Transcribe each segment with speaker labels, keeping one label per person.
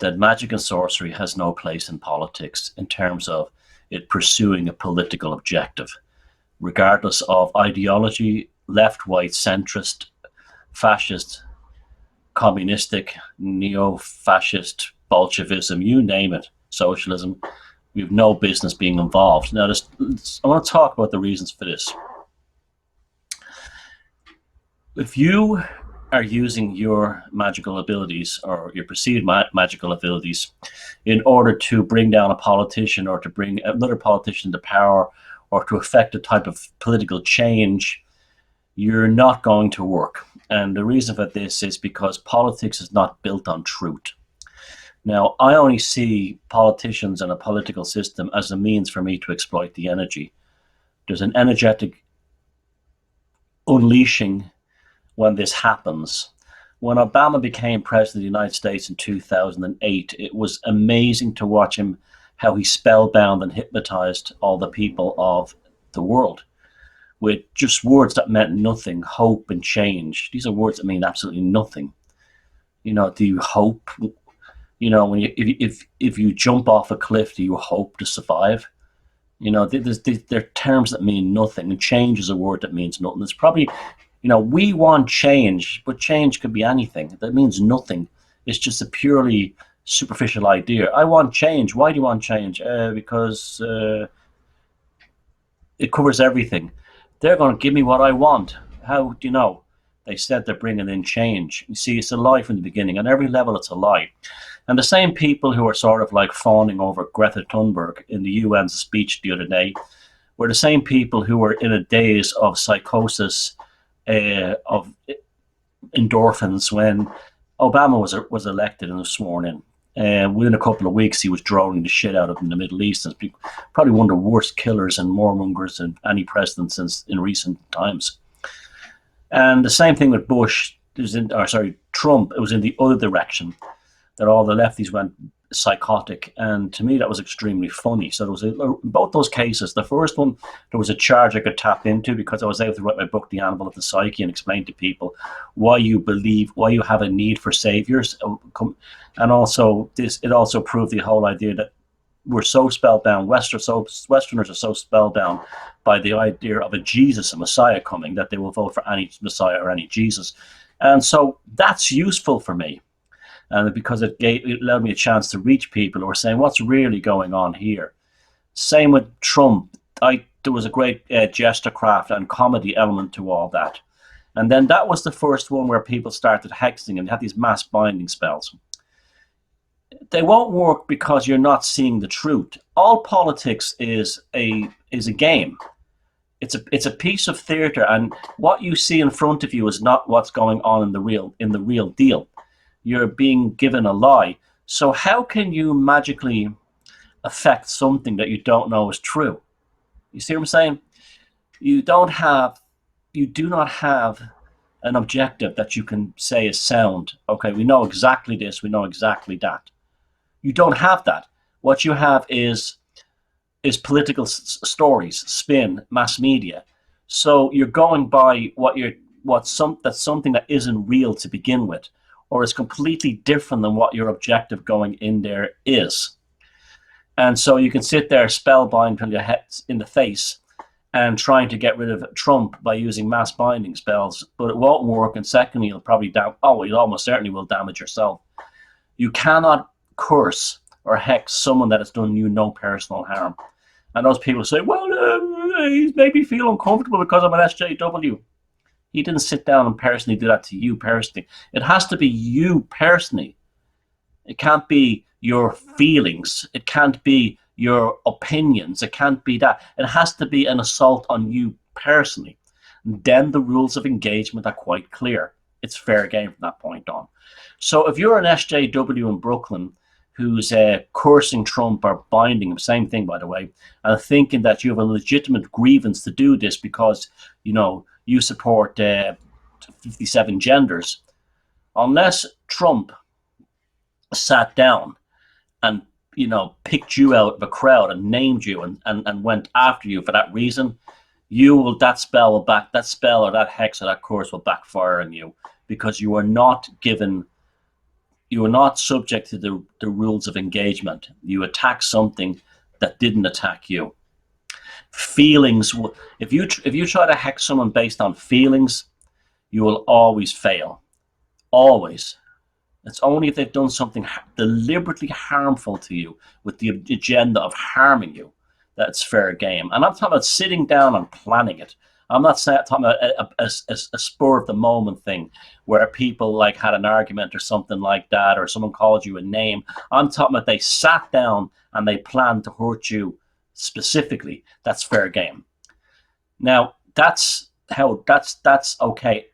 Speaker 1: that magic and sorcery has no place in politics in terms of it pursuing a political objective, regardless of ideology, left, white, centrist, fascist, communistic, neo-fascist, Bolshevism, you name it, socialism. We have no business being involved. Now, I want to talk about the reasons for this. If you are using your magical abilities or your perceived magical abilities in order to bring down a politician or to bring another politician to power or to affect a type of political change, you're not going to work. And the reason for this is because politics is not built on truth. Now, I only see politicians and a political system as a means for me to exploit the energy. There's an energetic unleashing when this happens. When Obama became president of the United States in 2008, it was amazing to watch him, how he spellbound and hypnotized all the people of the world with just words that meant nothing, hope and change. These are words that mean absolutely nothing. You know, do you hope? You know, when if you jump off a cliff, do you hope to survive? You know, they're terms that mean nothing, and change is a word that means nothing. It's probably, you know, we want change, but change could be anything. That means nothing. It's just a purely superficial idea. I want change. Why do you want change? Because it covers everything. They're going to give me what I want. How do you know? They said they're bringing in change. You see, it's a lie from the beginning. On every level, it's a lie. And the same people who are sort of like fawning over Greta Thunberg in the UN's speech the other day were the same people who were in a daze of psychosis, of endorphins when Obama was elected and was sworn in. Within a couple of weeks, he was droning the shit out of them in the Middle East. And probably one of the worst killers and warmongers in any president since in recent times. And the same thing with Bush. Trump. It was in the other direction, that all the lefties went psychotic, and to me that was extremely funny. So there was both those cases. The first one, there was a charge I could tap into because I was able to write my book, The Animal of the Psyche, and explain to people why you have a need for saviors, and also it also proved the whole idea that we're so spellbound. Westerners are so spellbound by the idea of a Jesus, a Messiah coming, that they will vote for any Messiah or any Jesus, and so that's useful for me. And because it allowed me a chance to reach people who are saying, what's really going on here? Same with Trump. There was a great gestercraft and comedy element to all that. And then that was the first one where people started hexing and had these mass binding spells. They won't work because you're not seeing the truth. All politics is a game. It's a piece of theater, and what you see in front of you is not what's going on in the real deal. You're being given a lie. So how can you magically affect something that you don't know is true? You see what I'm saying? You do not have an objective that you can say is sound. Okay, we know exactly this, we know exactly that. You don't have that. What you have is political stories, spin, mass media. So you're going by that's something that isn't real to begin with, or is completely different than what your objective going in there is. And so you can sit there spellbind till your head's in the face and trying to get rid of Trump by using mass binding spells, but it won't work. And secondly, you'll almost certainly will damage yourself. You cannot curse or hex someone that has done you no personal harm. And those people say, well, he's made me feel uncomfortable because I'm an SJW. He didn't sit down and personally do that to you personally. It has to be you personally. It can't be your feelings. It can't be your opinions. It can't be that. It has to be an assault on you personally. And then the rules of engagement are quite clear. It's fair game from that point on. So if you're an SJW in Brooklyn who's cursing Trump or binding him, same thing, by the way, and thinking that you have a legitimate grievance to do this because, you know, you support 57 genders, unless Trump sat down and, you know, picked you out of a crowd and named you and went after you for that reason, that spell or that hex or that curse will backfire on you, because you are not given you are not subject to the rules of engagement. You attack something that didn't attack you. Feelings, if you try to hack someone based on feelings, you will always fail. Always. It's only if they've done something deliberately harmful to you with the agenda of harming you that it's fair game. And I'm talking about sitting down and planning it. I'm not talking about a spur of the moment thing where people like had an argument or something like that, or someone called you a name. I'm talking about they sat down and they planned to hurt you specifically. That's fair game. Now that's okay.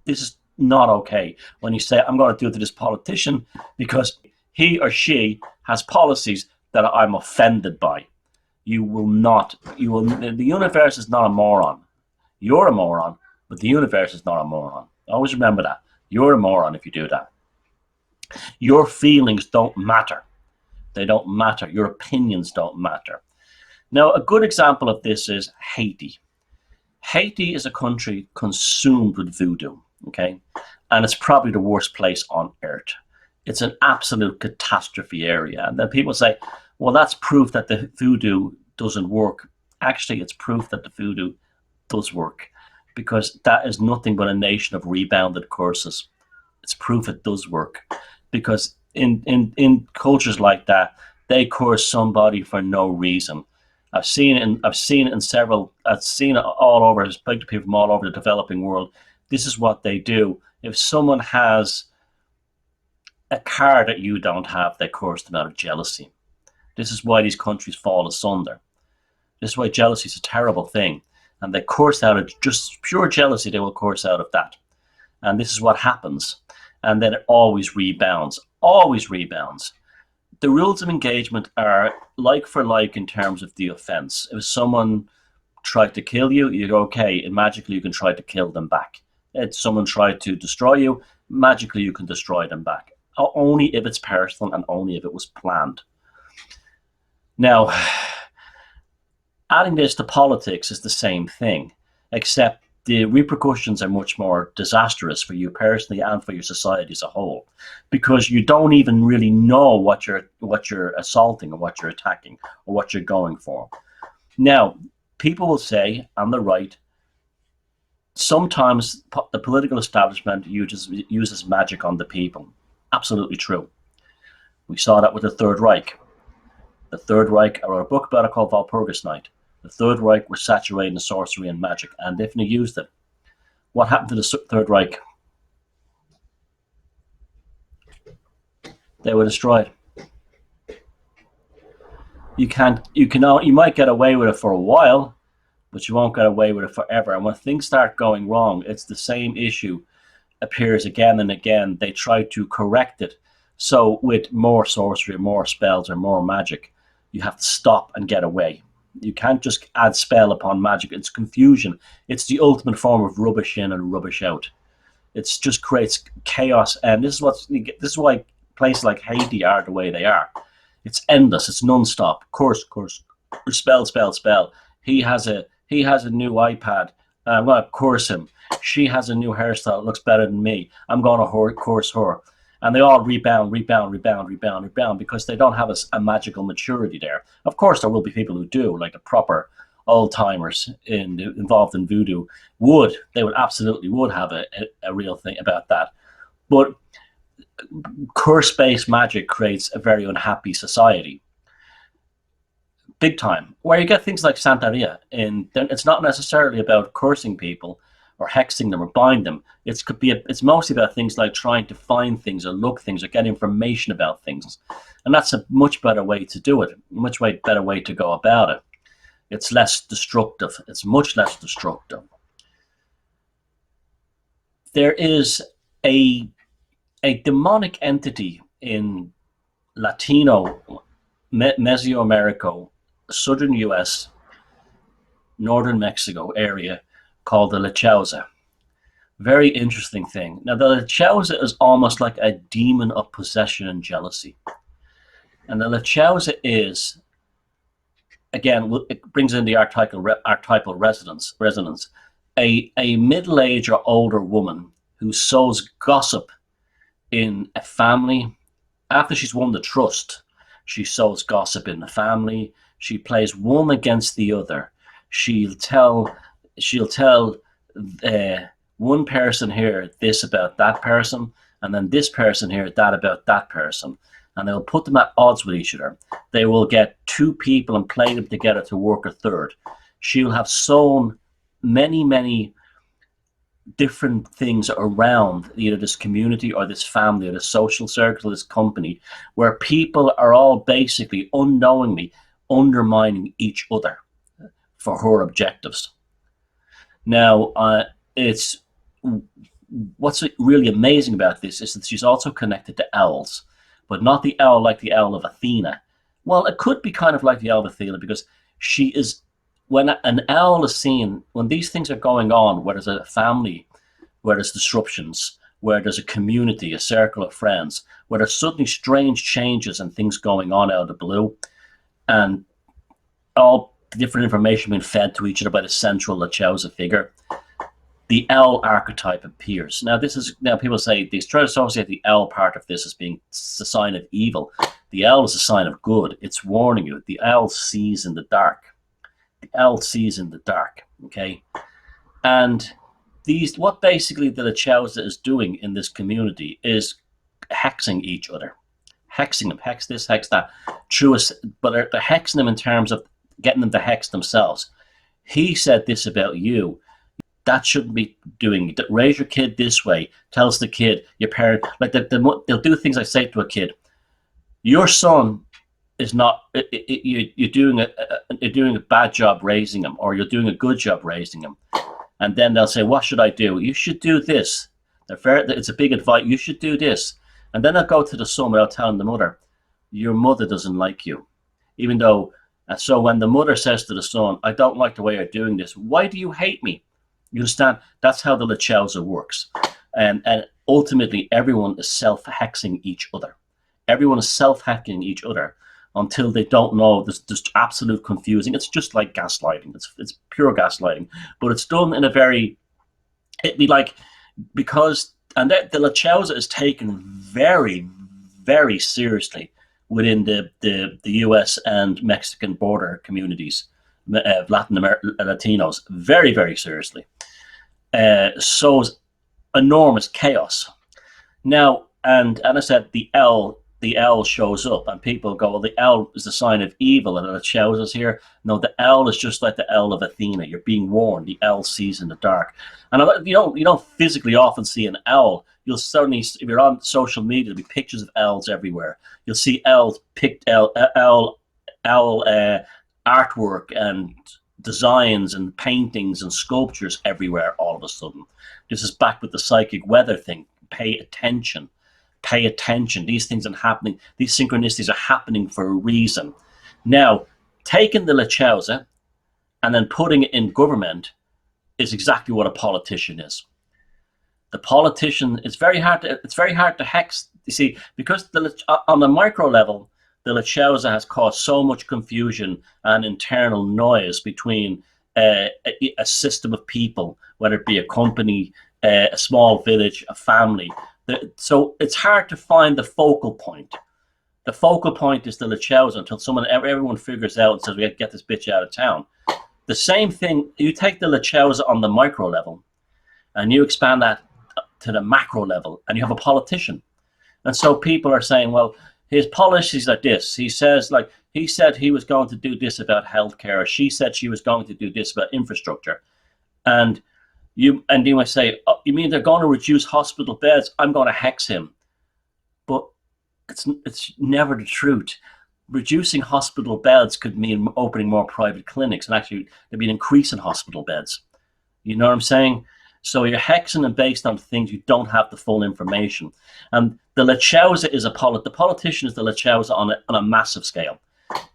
Speaker 1: This is not okay when you say, I'm going to do it to this politician because he or she has policies that I'm offended by. The universe is not a moron. You're a moron, but the universe is not a moron. Always remember that. You're a moron if you do that. Your feelings don't matter. They don't matter. Your opinions don't matter. Now, a good example of this is Haiti. Haiti is a country consumed with voodoo, okay? And it's probably the worst place on earth. It's an absolute catastrophe area. And then people say, well, that's proof that the voodoo doesn't work. Actually, it's proof that the voodoo does work, because that is nothing but a nation of rebounded curses. It's proof it does work, because in cultures like that, they curse somebody for no reason. I've seen it all over. I've spoken to people from all over the developing world. This is what they do. If someone has a car that you don't have, they curse them out of jealousy. This is why these countries fall asunder. This is why jealousy is a terrible thing. And they curse out of just pure jealousy, they will curse out of that. And this is what happens. And then it always rebounds. Always rebounds. The rules of engagement are like for like in terms of the offense. If someone tried to kill you, you go, okay, and magically you can try to kill them back. If someone tried to destroy you, magically you can destroy them back. Only if it's personal and only if it was planned. Now, adding this to politics is the same thing, except the repercussions are much more disastrous for you personally and for your society as a whole, because you don't even really know what you're assaulting or what you're attacking or what you're going for. Now, people will say on the right, sometimes the political establishment uses magic on the people. Absolutely true. We saw that with the Third Reich. The Third Reich, I wrote a book about it called Walpurgis Night. The Third Reich was saturated in sorcery and magic and definitely used it. What happened to the Third Reich? They were destroyed. You might get away with it for a while, but you won't get away with it forever. And when things start going wrong, it's the same issue appears again and again. They try to correct it. So with more sorcery, more spells, or more magic, you have to stop and get away. You can't just add spell upon magic. It's confusion. It's the ultimate form of rubbish in and rubbish out. It just creates chaos. And this is why places like Haiti are the way they are. It's endless. It's non-stop. Curse, spell, spell, spell. He has a new iPad. I'm going to curse him. She has a new hairstyle. It looks better than me. I'm going to curse her. And they all rebound because they don't have a magical maturity there. Of course, there will be people who do, like the proper old-timers involved in voodoo they would absolutely have a real thing about that. But curse-based magic creates a very unhappy society. Big time. Where you get things like Santeria, it's not necessarily about cursing people or hexing them or bind them. It's mostly about things like trying to find things or look things or get information about things. And that's a much better way to do it, a much better way to go about it. It's less destructive. It's much less destructive. There is a demonic entity in Latino, Mesoamerica, southern US, northern Mexico area called the Lechauza. Very interesting thing. Now, the Lechauza is almost like a demon of possession and jealousy. And the Lechauza is, again, it brings in the archetypal resonance, a middle-aged or older woman who sows gossip in a family After she's won the trust, she sows gossip in the family. She plays one against the other. She'll tell one person here this about that person, and then this person here that about that person, and they'll put them at odds with each other. They will get two people and play them together to work a third. She'll have sown many different things around either this community or this family or this social circle, this company, where people are all basically unknowingly undermining each other for her objectives. Now, it's what's really amazing about this is that she's also connected to owls, but not the owl like the owl of Athena. Well, it could be kind of like the owl of Athena, because she is, when an owl is seen, when these things are going on, where there's a family, where there's disruptions, where there's a community, a circle of friends, where there's suddenly strange changes and things going on out of the blue, and all different information being fed to each other by the central Lechauza figure, the owl archetype appears. Now, people say they try to associate the owl part of this as being a sign of evil. The owl is a sign of good. It's warning you. The owl sees in the dark. The owl sees in the dark. Okay, and what basically the Lechauza is doing in this community is hexing each other, hexing them, hex this, hex that. But they're hexing them in terms of getting them to hex themselves. He said this about you. That shouldn't be doing. Raise your kid this way. Tells the kid, your parent, like they'll do things I say to a kid. Your son is not. You're doing a bad job raising him, or you're doing a good job raising him. And then they'll say, "What should I do?" You should do this. It's a big advice. You should do this. And then they'll go to the son without telling the mother, "Your mother doesn't like you," even though. And so when the mother says to the son, "I don't like the way you're doing this. Why do you hate me?" You understand? That's how the Lechauza works. And ultimately, everyone is self-hexing each other. Everyone is self-hacking each other until they don't know. There's absolute confusing. It's just like gaslighting. It's pure gaslighting. But it's done in a very... It'd be like... Because... And the Lechauza is taken very, very seriously within the US and Mexican border communities, Latinos, very, very seriously. So enormous chaos. Now, and I said the owl shows up, and people go, "Well, the owl is the sign of evil," and it shows us here. No, the owl is just like the owl of Athena. You're being warned. The owl sees in the dark, and you don't physically often see an owl. You'll certainly, if you're on social media, there'll be pictures of owls everywhere. You'll see owls, owl artwork and designs and paintings and sculptures everywhere all of a sudden. This is back with the psychic weather thing. Pay attention. Pay attention. These things are happening. These synchronicities are happening for a reason. Now, taking the Lechauza and then putting it in government is exactly what a politician is. The politician, it's very hard to hex, you see, because on the micro level, the Lechauza has caused so much confusion and internal noise between a system of people, whether it be a company, a small village, a family. So it's hard to find the focal point. The focal point is the Lechauza until everyone figures out and says, "We got to get this bitch out of town." The same thing, you take the Lechauza on the micro level and you expand that to the macro level, and you have a politician. And so people are saying, well, his policies are this. He said he was going to do this about healthcare, or she said she was going to do this about infrastructure. And you might say, "Oh, you mean they're going to reduce hospital beds? I'm going to hex him." But it's never the truth. Reducing hospital beds could mean opening more private clinics, and actually there'd be an increase in hospital beds. You know what I'm saying? So you're hexing them based on things you don't have the full information. And the Lechauza is the politician is the Lechauza on a massive scale.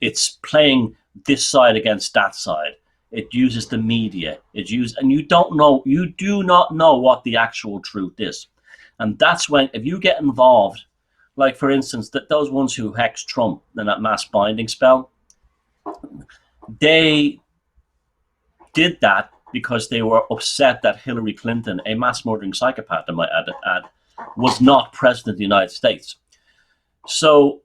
Speaker 1: It's playing this side against that side. It uses the media. And you do not know what the actual truth is. And that's when, if you get involved, like for instance, those ones who hexed Trump in that mass binding spell, they did that because they were upset that Hillary Clinton, a mass murdering psychopath, I might add, was not president of the United States. So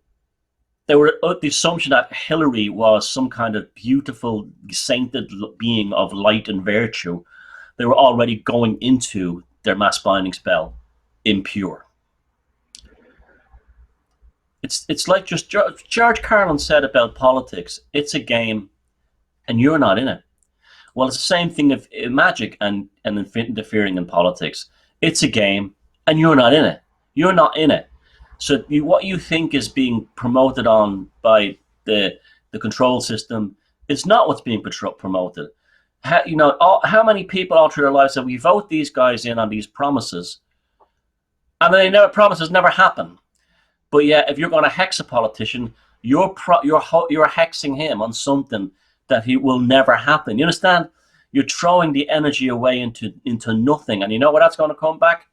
Speaker 1: they were the assumption that Hillary was some kind of beautiful, sainted being of light and virtue. They were already going into their mass binding spell impure. It's like just George Carlin said about politics. It's a game, and you're not in it. Well, it's the same thing of magic and interfering in politics. It's a game, and you're not in it. You're not in it. So what you think is being promoted on by the control system is not what's being promoted. How many people all through their lives say we vote these guys in on these promises, and then promises never happen. But yeah, if you're going to hex a politician, you're hexing him on something that he will never happen. You understand? You're throwing the energy away into nothing, and you know where that's going to come back?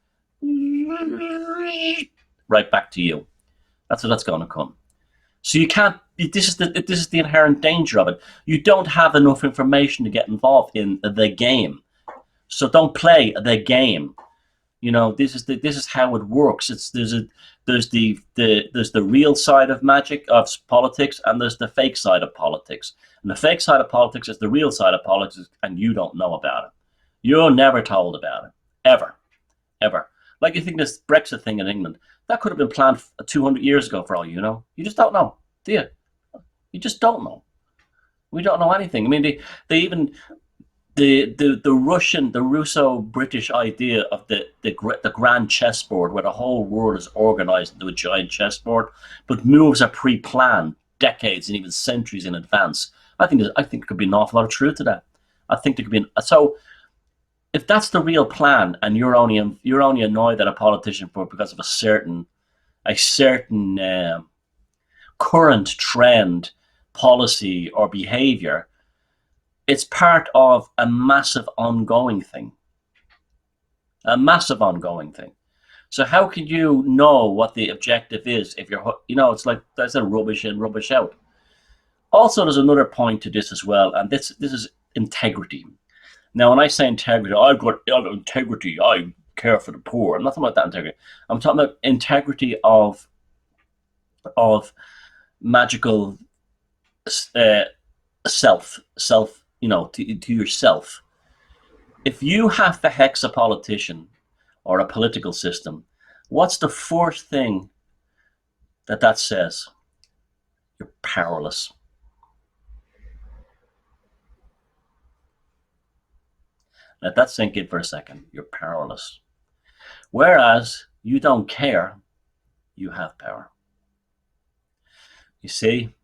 Speaker 1: Right back to you. That's what that's going to come. So you can't. This is the inherent danger of it. You don't have enough information to get involved in the game. So don't play the game. This is how it works. There's the real side of magic, of politics, and there's the fake side of politics. And the fake side of politics is the real side of politics, and you don't know about it. You're never told about it, ever. Like you think this Brexit thing in England, that could have been planned 200 years ago for all you know. You just don't know, do you? You just don't know. We don't know anything. I mean, they even the Russo-British idea of the grand chessboard, where the whole world is organized into a giant chessboard, but moves are pre-planned decades and even centuries in advance. I think there could be an awful lot of truth to that. I think there could be so. If that's the real plan, and you're only annoyed at a politician because of a certain current trend, policy, or behavior, it's part of a massive ongoing thing. So how can you know what the objective is if you're, it's like that's a rubbish in, rubbish out. Also, there's another point to this as well, and this is integrity. Now, when I say integrity, I've got integrity. I care for the poor. I'm not talking about that integrity. I'm talking about integrity of magical self. To yourself. If you have to hex a politician or a political system, what's the first thing that says? You're powerless. Let that sink in for a second. You're powerless. Whereas you don't care, you have power. You see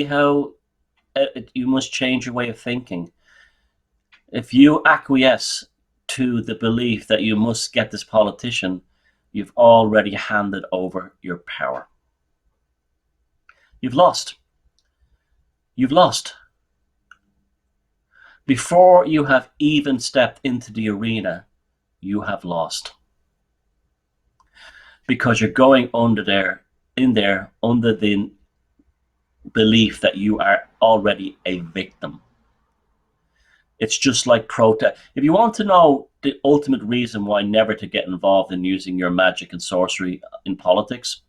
Speaker 1: how you must change your way of thinking. If you acquiesce to the belief that you must get this politician, you've already handed over your power. You've lost. Before you have even stepped into the arena, you have lost. Because you're going under the belief that you are already a victim. It's just like protest. If you want to know the ultimate reason why never to get involved in using your magic and sorcery in politics,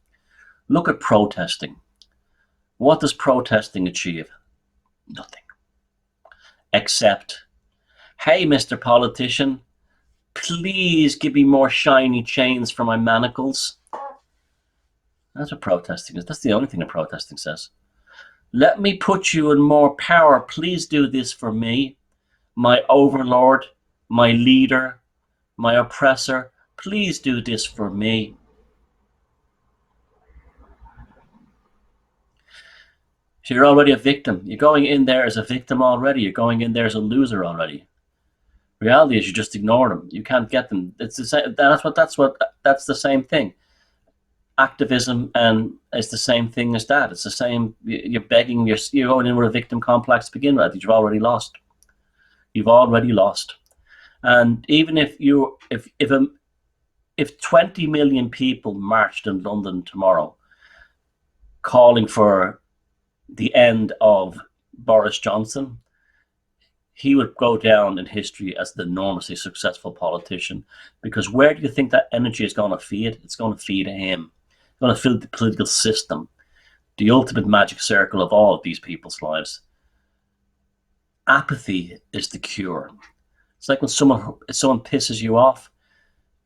Speaker 1: look at protesting. What does protesting achieve? Nothing. Except, hey, Mr. Politician, please give me more shiny chains for my manacles. That's what protesting is. That's the only thing that protesting says. Let me put you in more power. Please do this for me, my overlord, my leader, my oppressor. Please do this for me. So you're already a victim. You're going in there as a victim already. You're going in there as a loser already. Reality is you just ignore them. You can't get them. It's the same. That's the same thing. Activism and it's the same thing as that. It's the same. You're begging. You're going in with a victim complex to begin with. You've already lost. And even if 20 million people marched in London tomorrow, calling for the end of Boris Johnson, he would go down in history as the enormously successful politician. Because where do you think that energy is going to feed? It's going to feed him. You want to fill the political system, the ultimate magic circle of all of these people's lives. Apathy is the cure. It's like when someone pisses you off,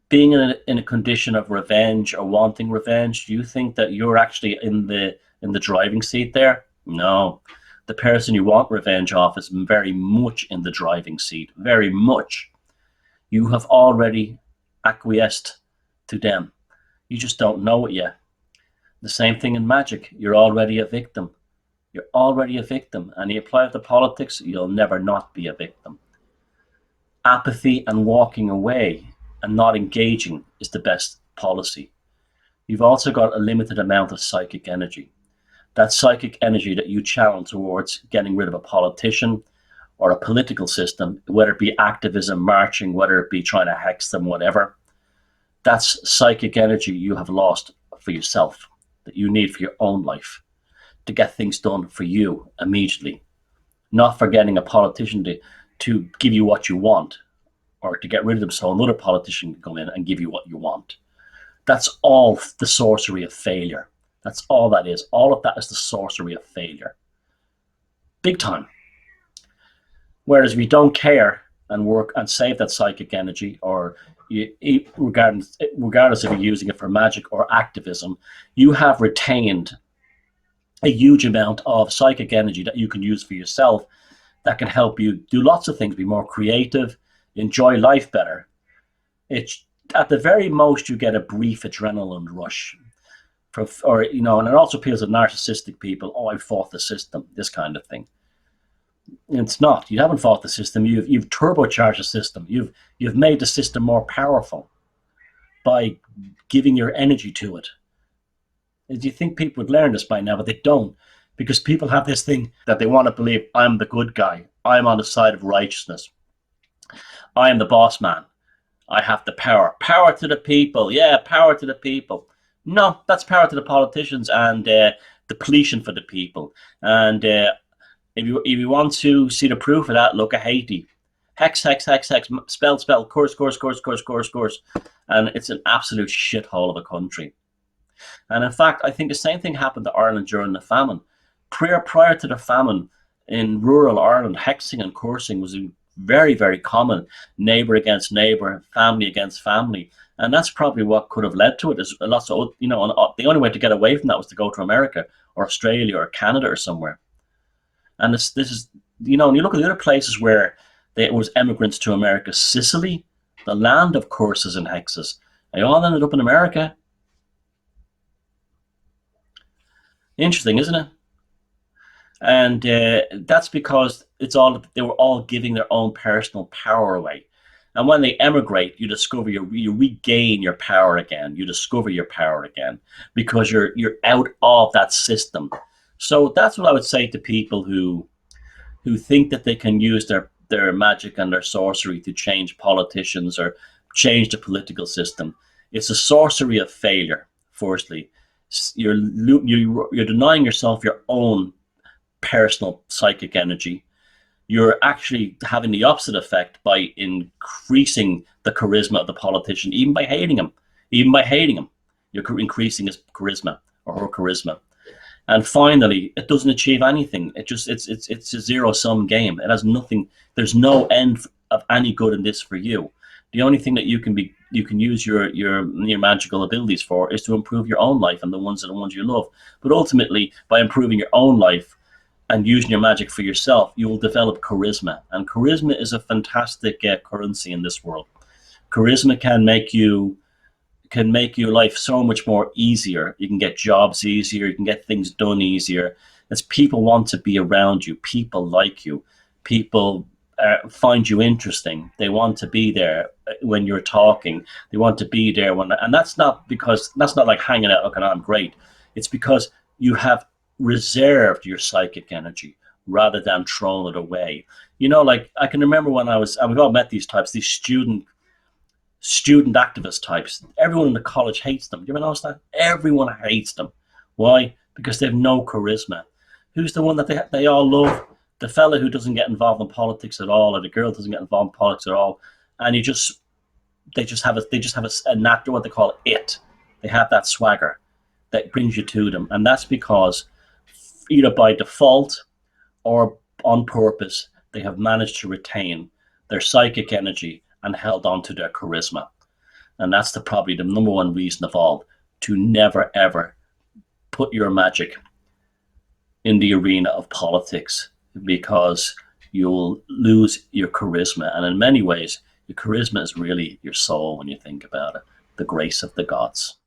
Speaker 1: being in a condition of revenge or wanting revenge. Do you think that you're actually in the driving seat there? No. The person you want revenge off is very much in the driving seat, very much. You have already acquiesced to them. You just don't know it yet. The same thing in magic. You're already a victim. You're already a victim. And you apply it to politics, you'll never not be a victim. Apathy and walking away and not engaging is the best policy. You've also got a limited amount of psychic energy. That psychic energy that you channel towards getting rid of a politician or a political system, whether it be activism, marching, whether it be trying to hex them, whatever, that's psychic energy you have lost for yourself, that you need for your own life, to get things done for you immediately. Not for getting a politician to give you what you want, or to get rid of them so another politician can come in and give you what you want. That's all the sorcery of failure. That's all that is. All of that is the sorcery of failure. Big time. Whereas if you don't care and work and save that psychic energy, or regardless if you're using it for magic or activism, you have retained a huge amount of psychic energy that you can use for yourself, that can help you do lots of things, be more creative, enjoy life better. It's at the very most you get a brief adrenaline rush, and it also appeals to narcissistic people. Oh, I fought the system, this kind of thing. It's not. You haven't fought the system. You've turbocharged the system. You've made the system more powerful by giving your energy to it. Do you think people would learn this by now? But they don't, because people have this thing that they want to believe, I'm the good guy. I'm on the side of righteousness. I am the boss man. I have the power. Power to the people. Yeah, power to the people. No, that's power to the politicians and depletion for the people. And if you want to see the proof of that, look at Haiti. Hex, hex, hex, hex, spell, spell, curse, curse, curse, curse, curse, curse. And it's an absolute shithole of a country. And in fact, I think the same thing happened to Ireland during the famine. Prior to the famine, in rural Ireland, hexing and cursing was very, very common. Neighbor against neighbor, family against family. And that's probably what could have led to it. Is lots of, the only way to get away from that was to go to America or Australia or Canada or somewhere. And this is, and you look at the other places where there was immigrants to America, Sicily, the land of curses and hexes. They all ended up in America. Interesting, isn't it? And that's because they were all giving their own personal power away. And when they emigrate, you discover you regain your power again. You discover your power again because you're out of that system. So that's what I would say to people who think that they can use their magic and their sorcery to change politicians or change the political system. It's a sorcery of failure. Firstly, you're denying yourself your own personal psychic energy. You're actually having the opposite effect by increasing the charisma of the politician, even by hating him. You're increasing his charisma or her charisma. And finally, it doesn't achieve anything. It's a zero-sum game. It has nothing. There's no end of any good in this for you. The only thing that you can use your magical abilities for is to improve your own life and the ones you love. But ultimately, by improving your own life and using your magic for yourself, you will develop charisma. And charisma is a fantastic currency in this world. Charisma can make your life so much more easier. You can get jobs easier. You can get things done easier. As people want to be around you. People like you. People find you interesting. They want to be there when you're talking. They want to be there and that's not like hanging out, looking, I'm great. It's because you have reserved your psychic energy rather than thrown it away. Like I can remember when we've all met these types, these student activist types. Everyone in the college hates them. You ever notice that? Everyone hates them. Why? Because they have no charisma. Who's the one that they all love? The fella who doesn't get involved in politics at all, or the girl doesn't get involved in politics at all, and they just have a natural, what they call it. They have that swagger. that brings you to them. And that's because either by default or on purpose, they have managed to retain their psychic energy and held on to their charisma. And that's probably the number one reason of all, to never ever put your magic in the arena of politics, because you'll lose your charisma. And in many ways, your charisma is really your soul when you think about it, the grace of the gods.